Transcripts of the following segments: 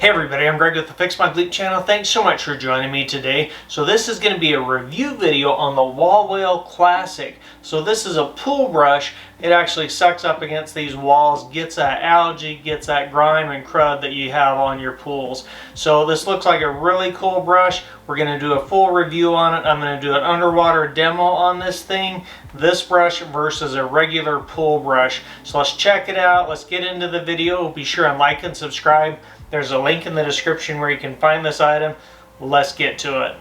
Hey everybody, I'm Greg with the Fix My Bleep channel. Thanks so much for joining me today. So this is going to be a review video on the Wall Whale Classic. So this is a pool brush. It actually sucks up against these walls, gets that algae, gets that grime and crud that you have on your pools. So this looks like a really cool brush. We're going to do a full review on it. I'm going to do an underwater demo on this thing, this brush versus a regular pool brush. So let's check it out. Let's get into the video. Be sure and like and subscribe. There's a link in the description where you can find this item. Let's get to it.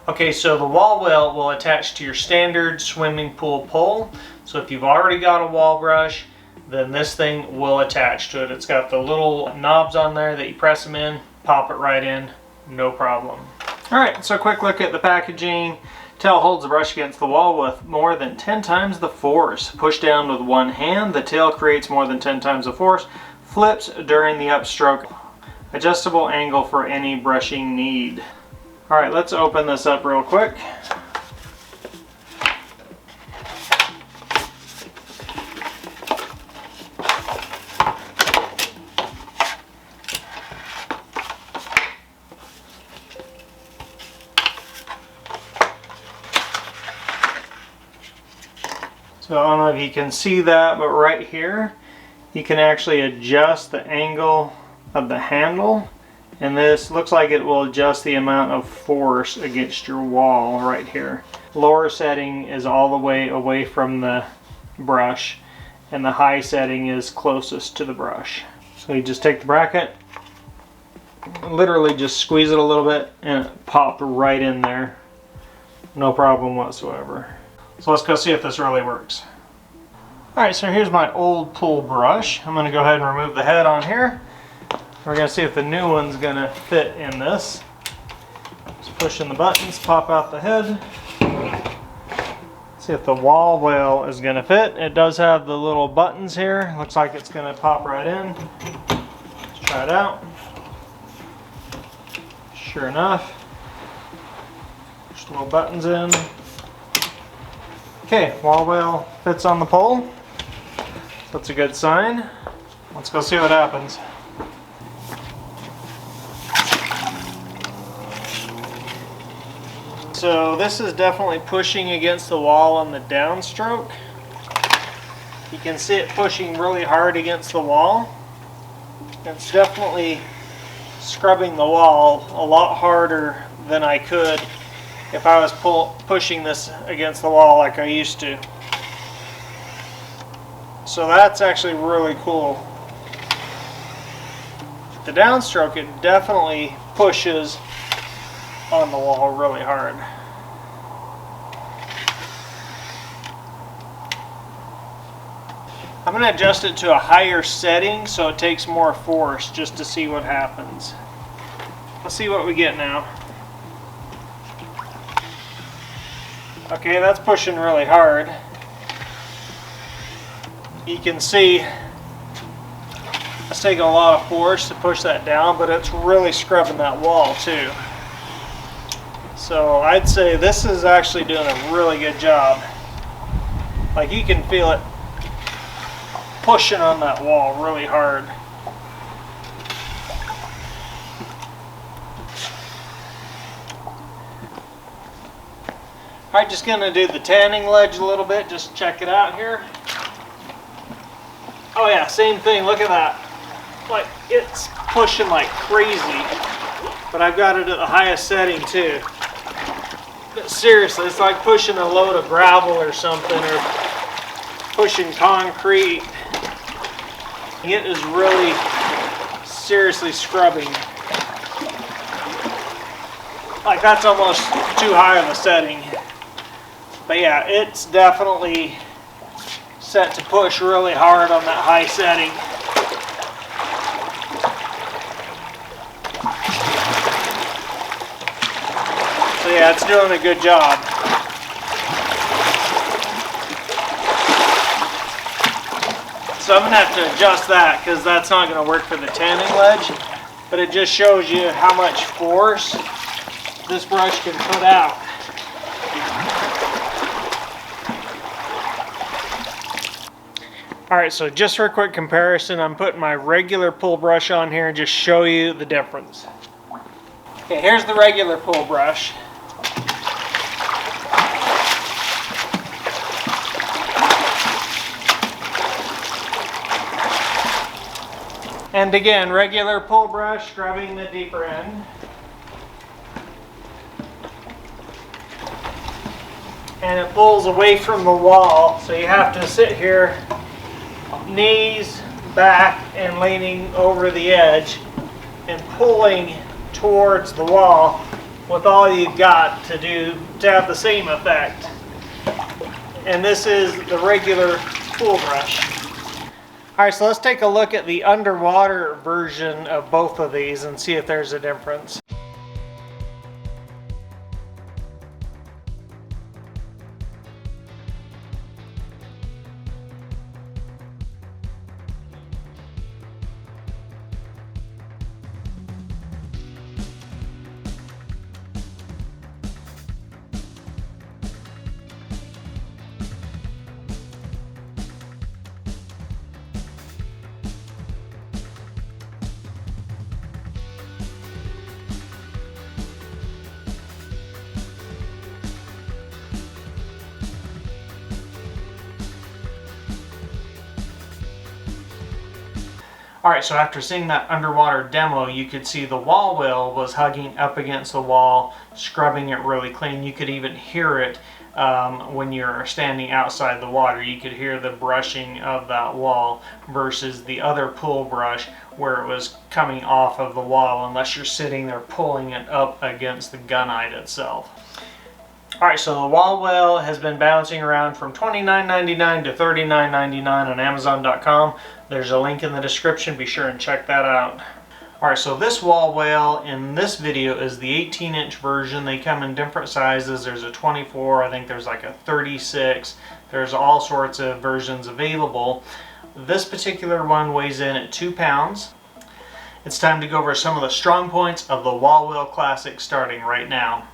Okay, so the wall whale will attach to your standard swimming pool pole. So if you've already got a wall brush, then this thing will attach to it. It's got the little knobs on there that you press them in, pop it right in, no problem. Alright, so a quick look at the packaging. Tail holds the brush against the wall with more than 10 times the force. Push down with one hand, the tail creates more than 10 times the force. Flips during the upstroke. Adjustable angle for any brushing need. Alright, let's open this up real quick. So I don't know if you can see that, but right here you can actually adjust the angle of the handle, and this looks like it will adjust the amount of force against your wall right here. Lower setting is all the way away from the brush, and the high setting is closest to the brush. So you just take the bracket, literally just squeeze it a little bit, and it popped right in there. No problem whatsoever. So let's go see if this really works. Alright, so here's my old pool brush. I'm going to go ahead and remove the head on here. We're going to see if the new one's going to fit in this. Just pushing the buttons, pop out the head. See if the wall whale is going to fit. It does have the little buttons here. Looks like it's going to pop right in. Let's try it out. Sure enough. Push the little buttons in. Okay, wall whale fits on the pole. That's a good sign. Let's go see what happens. So this is definitely pushing against the wall on the downstroke. You can see it pushing really hard against the wall. It's definitely scrubbing the wall a lot harder than I could if I was pushing this against the wall like I used to. So that's actually really cool. The downstroke, it definitely pushes on the wall really hard. I'm going to adjust it to a higher setting so it takes more force just to see what happens. Let's see what we get now. Okay, that's pushing really hard. You can see it's taking a lot of force to push that down, but it's really scrubbing that wall too. So I'd say this is actually doing a really good job. Like, you can feel it pushing on that wall really hard. Alright, just going to do the tanning ledge a little bit, just check it out here. Oh yeah, same thing, look at that. Like, it's pushing like crazy, but I've got it at the highest setting too. But seriously, it's like pushing a load of gravel or something, or pushing concrete. It is really seriously scrubbing. Like, that's almost too high of a setting. But yeah, it's definitely set to push really hard on that high setting. So yeah, it's doing a good job. So I'm going to have to adjust that because that's not going to work for the tanning ledge. But it just shows you how much force this brush can put out. Alright, so just for a quick comparison, I'm putting my regular pull brush on here and just show you the difference. Okay, here's the regular pull brush. And again, regular pull brush, scrubbing the deeper end. And it pulls away from the wall, so you have to sit here, knees back and leaning over the edge and pulling towards the wall with all you've got to do to have the same effect. And this is the regular pull brush. Alright, so let's take a look at the underwater version of both of these and see if there's a difference. Alright, so after seeing that underwater demo, you could see the wall whale was hugging up against the wall, scrubbing it really clean. You could even hear it when you're standing outside the water. You could hear the brushing of that wall versus the other pull brush where it was coming off of the wall unless you're sitting there pulling it up against the gunite itself. Alright, so the wall whale has been bouncing around from $29.99 to $39.99 on Amazon.com. There's a link in the description. Be sure and check that out. Alright, so this wall whale in this video is the 18-inch version. They come in different sizes. There's a 24, I think there's like a 36. There's all sorts of versions available. This particular one weighs in at 2 pounds. It's time to go over some of the strong points of the Wall Whale Classic starting right now.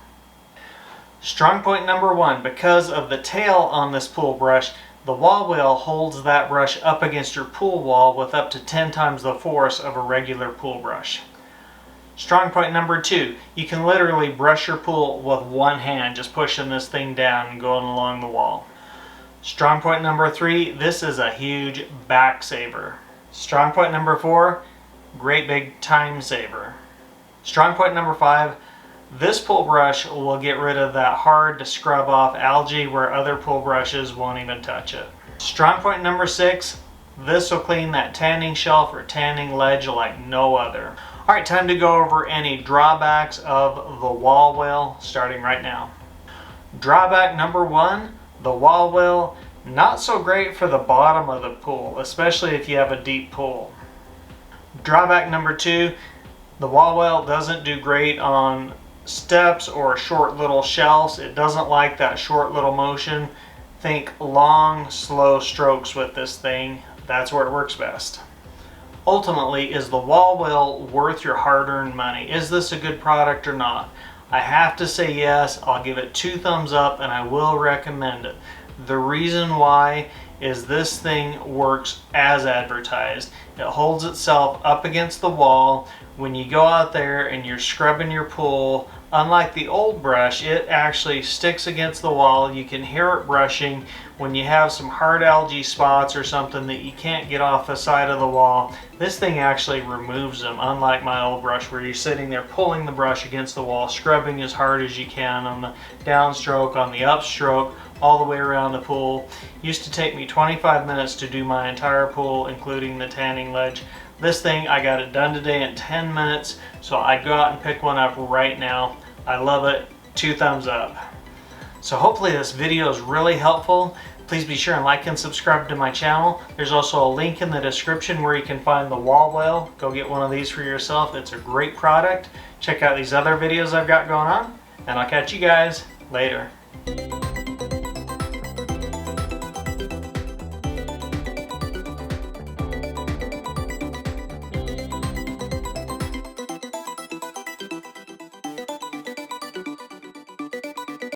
Strong point number 1, because of the tail on this pool brush, the wall whale holds that brush up against your pool wall with up to 10 times the force of a regular pool brush. Strong point number 2, you can literally brush your pool with one hand, just pushing this thing down and going along the wall. Strong point number 3, this is a huge back saver. Strong point number 4, great big time saver. Strong point number 5, this pull brush will get rid of that hard to scrub off algae where other pull brushes won't even touch it. Strong point number 6, this will clean that tanning shelf or tanning ledge like no other. Alright, time to go over any drawbacks of the wall whale starting right now. Drawback number 1, the wall whale, not so great for the bottom of the pool, especially if you have a deep pool. Drawback number 2, the wall whale doesn't do great on steps or short little shelves. It doesn't like that short little motion. Think long, slow strokes with this thing. That's where it works best. Ultimately, is the wall whale worth your hard-earned money? Is this a good product or not? I have to say yes. I'll give it 2 thumbs up and I will recommend it. The reason why is this thing works as advertised. It holds itself up against the wall. When you go out there and you're scrubbing your pool, unlike the old brush, it actually sticks against the wall. You can hear it brushing. When you have some hard algae spots or something that you can't get off the side of the wall, this thing actually removes them, unlike my old brush where you're sitting there pulling the brush against the wall, scrubbing as hard as you can on the downstroke, on the upstroke, all the way around the pool. It used to take me 25 minutes to do my entire pool, including the tanning ledge. This thing, I got it done today in 10 minutes, so I'd go out and pick one up right now. I love it. 2 thumbs up. So hopefully this video is really helpful. Please be sure and like and subscribe to my channel. There's also a link in the description where you can find the wall whale. Go get one of these for yourself. It's a great product. Check out these other videos I've got going on, and I'll catch you guys later.